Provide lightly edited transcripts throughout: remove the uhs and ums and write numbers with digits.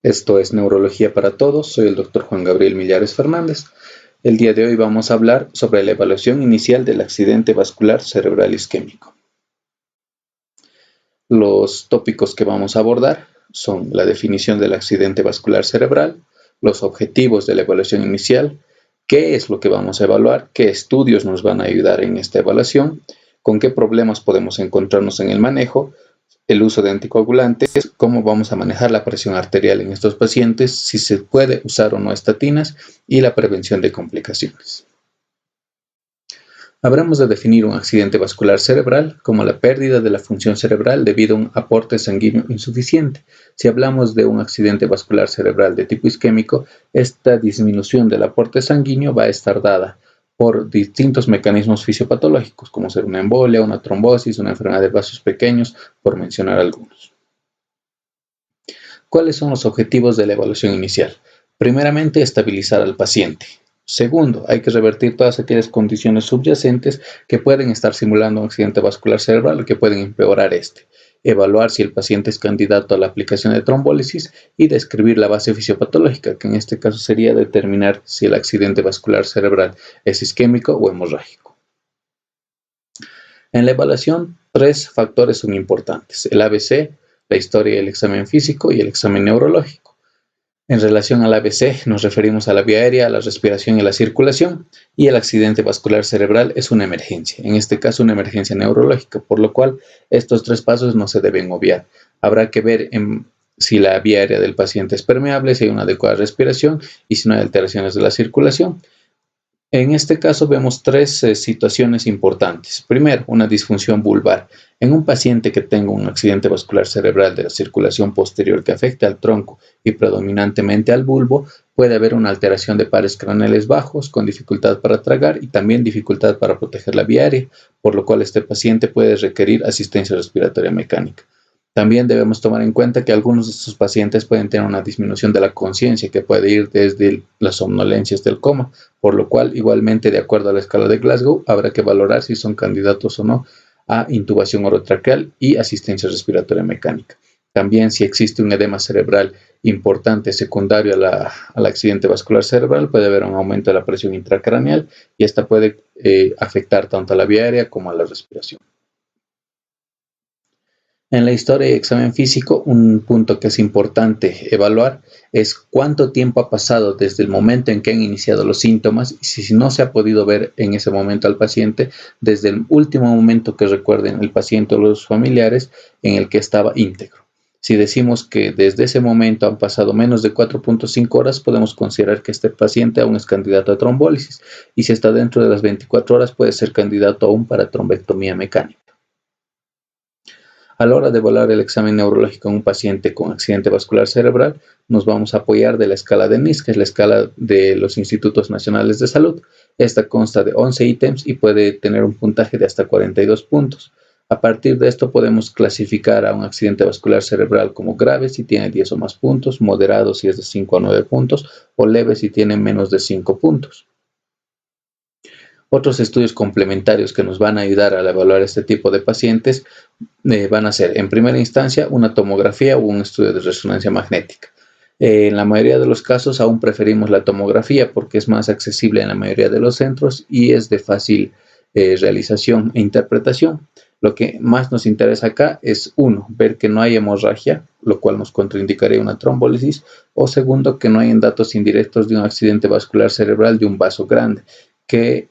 Esto es Neurología para Todos, soy el Dr. Juan Gabriel Millares Fernández. El día de hoy vamos a hablar sobre la evaluación inicial del accidente vascular cerebral isquémico. Los tópicos que vamos a abordar son la definición del accidente vascular cerebral, los objetivos de la evaluación inicial, qué es lo que vamos a evaluar, qué estudios nos van a ayudar en esta evaluación, con qué problemas podemos encontrarnos en el manejo, el uso de anticoagulantes, cómo vamos a manejar la presión arterial en estos pacientes, si se puede usar o no estatinas y la prevención de complicaciones. Habremos de definir un accidente vascular cerebral como la pérdida de la función cerebral debido a un aporte sanguíneo insuficiente. Si hablamos de un accidente vascular cerebral de tipo isquémico, esta disminución del aporte sanguíneo va a estar dada por distintos mecanismos fisiopatológicos, como ser una embolia, una trombosis, una enfermedad de vasos pequeños, por mencionar algunos. ¿Cuáles son los objetivos de la evaluación inicial? Primeramente, estabilizar al paciente. Segundo, hay que revertir todas aquellas condiciones subyacentes que pueden estar simulando un accidente vascular cerebral o que pueden empeorar este. Evaluar si el paciente es candidato a la aplicación de trombólisis y describir la base fisiopatológica, que en este caso sería determinar si el accidente vascular cerebral es isquémico o hemorrágico. En la evaluación, 3 factores son importantes: el ABC, la historia y el examen físico y el examen neurológico. En relación al ABC nos referimos a la vía aérea, a la respiración y la circulación, y el accidente vascular cerebral es una emergencia, en este caso una emergencia neurológica, por lo cual estos 3 pasos no se deben obviar. Habrá que ver si la vía aérea del paciente es permeable, si hay una adecuada respiración y si no hay alteraciones de la circulación. En este caso vemos 3 situaciones importantes. Primero, una disfunción vulvar. En un paciente que tenga un accidente vascular cerebral de la circulación posterior que afecte al tronco y predominantemente al bulbo, puede haber una alteración de pares craneales bajos con dificultad para tragar y también dificultad para proteger la vía aérea, por lo cual este paciente puede requerir asistencia respiratoria mecánica. También debemos tomar en cuenta que algunos de estos pacientes pueden tener una disminución de la conciencia que puede ir desde la somnolencia hasta el coma, por lo cual igualmente de acuerdo a la escala de Glasgow habrá que valorar si son candidatos o no a intubación orotraqueal y asistencia respiratoria mecánica. También si existe un edema cerebral importante secundario al accidente vascular cerebral, puede haber un aumento de la presión intracraneal y esta puede afectar tanto a la vía aérea como a la respiración. En la historia y examen físico, un punto que es importante evaluar es cuánto tiempo ha pasado desde el momento en que han iniciado los síntomas y si no se ha podido ver en ese momento al paciente, desde el último momento que recuerden el paciente o los familiares en el que estaba íntegro. Si decimos que desde ese momento han pasado menos de 4.5 horas, podemos considerar que este paciente aún es candidato a trombólisis y si está dentro de las 24 horas puede ser candidato aún para trombectomía mecánica. A la hora de evaluar el examen neurológico en un paciente con accidente vascular cerebral, nos vamos a apoyar de la escala de NIS, que es la escala de los Institutos Nacionales de Salud. Esta consta de 11 ítems y puede tener un puntaje de hasta 42 puntos. A partir de esto podemos clasificar a un accidente vascular cerebral como grave si tiene 10 o más puntos, moderado si es de 5 a 9 puntos o leve si tiene menos de 5 puntos. Otros estudios complementarios que nos van a ayudar a evaluar este tipo de pacientes van a ser, en primera instancia, una tomografía o un estudio de resonancia magnética. En la mayoría de los casos aún preferimos la tomografía porque es más accesible en la mayoría de los centros y es de fácil realización e interpretación. Lo que más nos interesa acá es, uno, ver que no hay hemorragia, lo cual nos contraindicaría una trombólisis, o segundo, que no hay datos indirectos de un accidente vascular cerebral de un vaso grande, que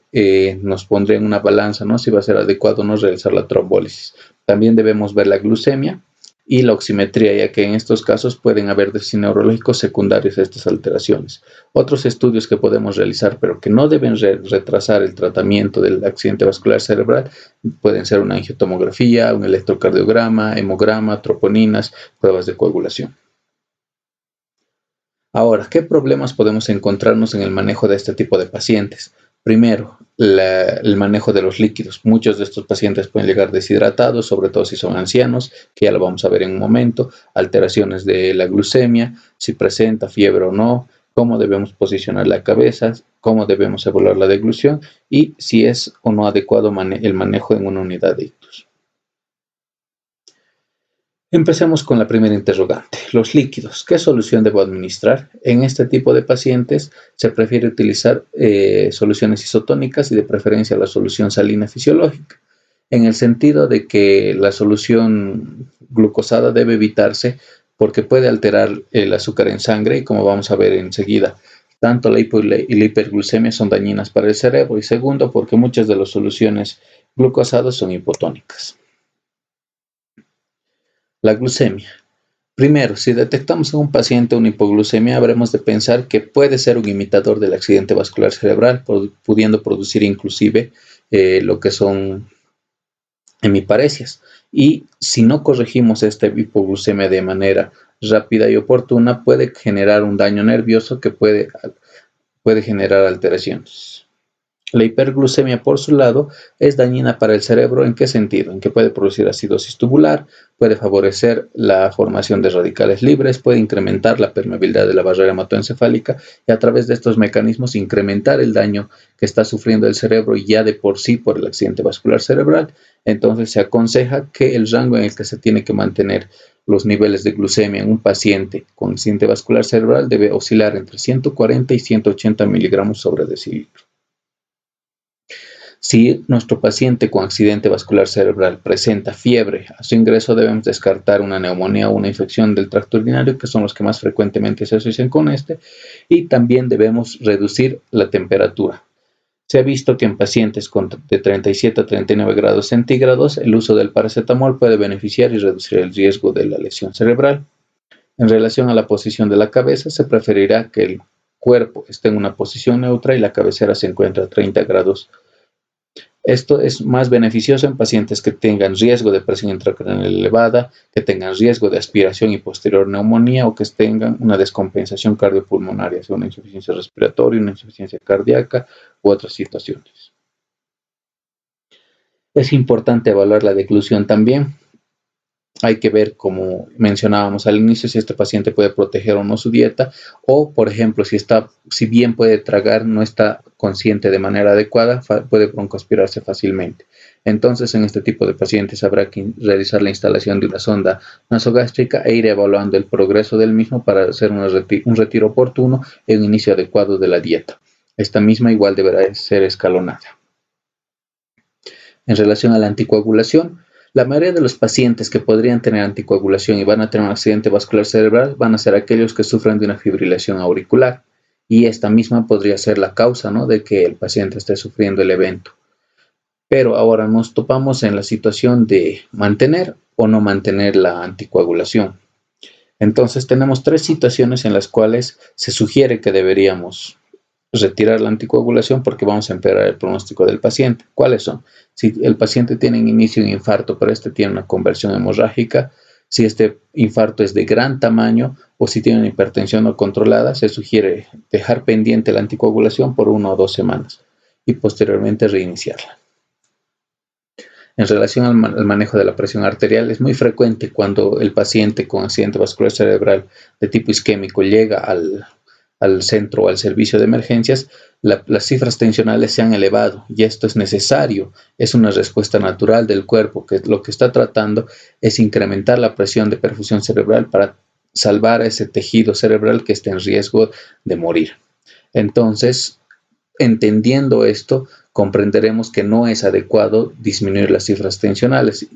nos pondría en una balanza, ¿no?, si va a ser adecuado o no realizar la trombólisis. También debemos ver la glucemia y la oximetría, ya que en estos casos pueden haber déficits neurológicos secundarios a estas alteraciones. Otros estudios que podemos realizar, pero que no deben retrasar el tratamiento del accidente vascular cerebral, pueden ser una angiotomografía, un electrocardiograma, hemograma, troponinas, pruebas de coagulación. Ahora, ¿qué problemas podemos encontrarnos en el manejo de este tipo de pacientes? Primero, el manejo de los líquidos. Muchos de estos pacientes pueden llegar deshidratados, sobre todo si son ancianos, que ya lo vamos a ver en un momento. Alteraciones de la glucemia, si presenta fiebre o no, cómo debemos posicionar la cabeza, cómo debemos evaluar la deglución y si es o no adecuado el manejo en una unidad de ictus. Empecemos con la primera interrogante. Los líquidos. ¿Qué solución debo administrar? En este tipo de pacientes se prefiere utilizar soluciones isotónicas y de preferencia la solución salina fisiológica, en el sentido de que la solución glucosada debe evitarse porque puede alterar el azúcar en sangre y, como vamos a ver enseguida, tanto la hipo y la hiperglucemia son dañinas para el cerebro, y segundo, porque muchas de las soluciones glucosadas son hipotónicas. La glucemia. Primero, si detectamos en un paciente una hipoglucemia, habremos de pensar que puede ser un imitador del accidente vascular cerebral, pudiendo producir inclusive lo que son hemiparesias. Y si no corregimos esta hipoglucemia de manera rápida y oportuna, puede generar un daño nervioso que puede generar alteraciones. La hiperglucemia, por su lado, es dañina para el cerebro. ¿En qué sentido? En que puede producir acidosis tubular, puede favorecer la formación de radicales libres, puede incrementar la permeabilidad de la barrera hematoencefálica y, a través de estos mecanismos, incrementar el daño que está sufriendo el cerebro ya de por sí por el accidente vascular cerebral. Entonces se aconseja que el rango en el que se tiene que mantener los niveles de glucemia en un paciente con accidente vascular cerebral debe oscilar entre 140 y 180 miligramos sobre decilitro. Si nuestro paciente con accidente vascular cerebral presenta fiebre a su ingreso, debemos descartar una neumonía o una infección del tracto urinario, que son los que más frecuentemente se asocian con este, y también debemos reducir la temperatura. Se ha visto que en pacientes de 37 a 39 grados centígrados, el uso del paracetamol puede beneficiar y reducir el riesgo de la lesión cerebral. En relación a la posición de la cabeza, se preferirá que el cuerpo esté en una posición neutra y la cabecera se encuentre a 30 grados. Esto es más beneficioso en pacientes que tengan riesgo de presión intracraneal elevada, que tengan riesgo de aspiración y posterior neumonía, o que tengan una descompensación cardiopulmonaria, sea una insuficiencia respiratoria, una insuficiencia cardíaca u otras situaciones. Es importante evaluar la deglución también. Hay que ver, como mencionábamos al inicio, si este paciente puede proteger o no su dieta, o, por ejemplo, si bien puede tragar, no está consciente de manera adecuada, puede broncoaspirarse fácilmente. Entonces, en este tipo de pacientes habrá que realizar la instalación de una sonda nasogástrica e ir evaluando el progreso del mismo para hacer un retiro oportuno y un inicio adecuado de la dieta. Esta misma igual deberá ser escalonada. En relación a la anticoagulación, la mayoría de los pacientes que podrían tener anticoagulación y van a tener un accidente vascular cerebral van a ser aquellos que sufren de una fibrilación auricular, y esta misma podría ser la causa, ¿no?, de que el paciente esté sufriendo el evento. Pero ahora nos topamos en la situación de mantener o no mantener la anticoagulación. Entonces tenemos tres situaciones en las cuales se sugiere que deberíamos retirar la anticoagulación porque vamos a empeorar el pronóstico del paciente. ¿Cuáles son? Si el paciente tiene en inicio un infarto, pero este tiene una conversión hemorrágica, si este infarto es de gran tamaño o si tiene una hipertensión no controlada, se sugiere dejar pendiente la anticoagulación por 1 o 2 semanas y posteriormente reiniciarla. En relación al manejo de la presión arterial, es muy frecuente cuando el paciente con accidente vascular cerebral de tipo isquémico llega al centro o al servicio de emergencias, las cifras tensionales se han elevado, y esto es necesario, es una respuesta natural del cuerpo, que lo que está tratando es incrementar la presión de perfusión cerebral para salvar a ese tejido cerebral que está en riesgo de morir. Entonces, entendiendo esto, comprenderemos que no es adecuado disminuir las cifras tensionales.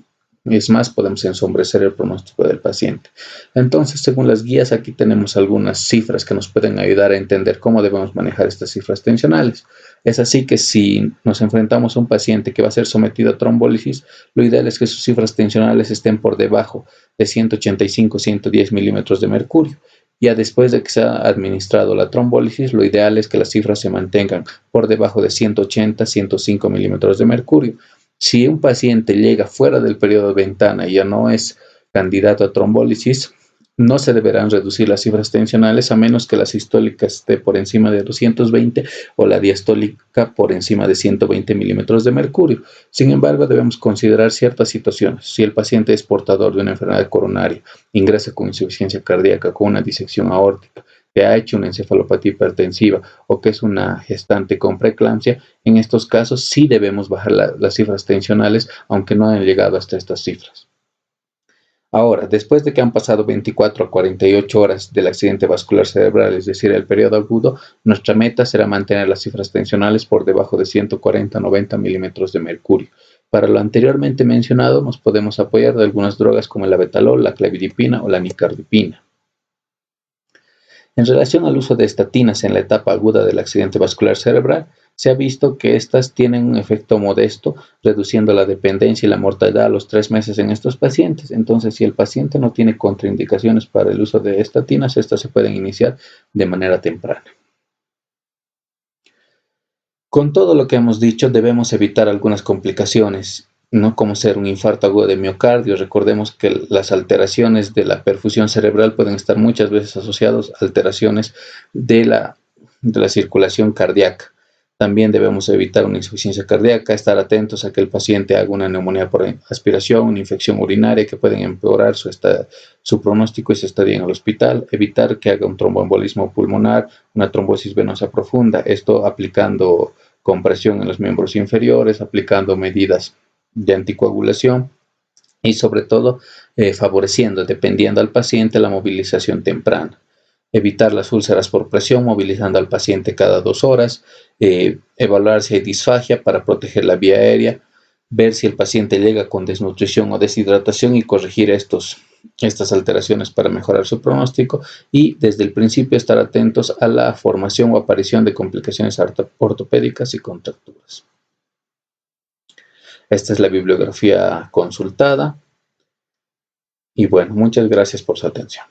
Es más, podemos ensombrecer el pronóstico del paciente. Entonces, según las guías, aquí tenemos algunas cifras que nos pueden ayudar a entender cómo debemos manejar estas cifras tensionales. Es así que si nos enfrentamos a un paciente que va a ser sometido a trombólisis, lo ideal es que sus cifras tensionales estén por debajo de 185-110 milímetros de mercurio. Ya después de que se ha administrado la trombólisis, lo ideal es que las cifras se mantengan por debajo de 180-105 milímetros de mercurio. Si un paciente llega fuera del periodo de ventana y ya no es candidato a trombólisis, no se deberán reducir las cifras tensionales a menos que la sistólica esté por encima de 220 o la diastólica por encima de 120 milímetros de mercurio. Sin embargo, debemos considerar ciertas situaciones. Si el paciente es portador de una enfermedad coronaria, ingresa con insuficiencia cardíaca, con una disección aórtica, que ha hecho una encefalopatía hipertensiva o que es una gestante con preeclampsia, en estos casos sí debemos bajar las cifras tensionales, aunque no han llegado hasta estas cifras. Ahora, después de que han pasado 24 a 48 horas del accidente vascular cerebral, es decir, el periodo agudo, nuestra meta será mantener las cifras tensionales por debajo de 140-90 milímetros de mercurio. Para lo anteriormente mencionado, nos podemos apoyar de algunas drogas como el abetalol, la clevidipina o la nicardipina. En relación al uso de estatinas en la etapa aguda del accidente vascular cerebral, se ha visto que estas tienen un efecto modesto, reduciendo la dependencia y la mortalidad a los 3 meses en estos pacientes. Entonces, si el paciente no tiene contraindicaciones para el uso de estatinas, estas se pueden iniciar de manera temprana. Con todo lo que hemos dicho, debemos evitar algunas complicaciones, no como ser un infarto agudo de miocardio. Recordemos que las alteraciones de la perfusión cerebral pueden estar muchas veces asociadas a alteraciones de la circulación cardíaca. También debemos evitar una insuficiencia cardíaca, estar atentos a que el paciente haga una neumonía por aspiración, una infección urinaria que pueden empeorar su pronóstico y su estadía en el hospital, evitar que haga un tromboembolismo pulmonar, una trombosis venosa profunda, esto aplicando compresión en los miembros inferiores, aplicando medidas de anticoagulación y sobre todo favoreciendo, dependiendo al paciente, la movilización temprana. Evitar las úlceras por presión, movilizando al paciente cada 2 horas, evaluar si hay disfagia para proteger la vía aérea, ver si el paciente llega con desnutrición o deshidratación y corregir estas alteraciones para mejorar su pronóstico y desde el principio estar atentos a la formación o aparición de complicaciones ortopédicas y contracturas. Esta es la bibliografía consultada y bueno, muchas gracias por su atención.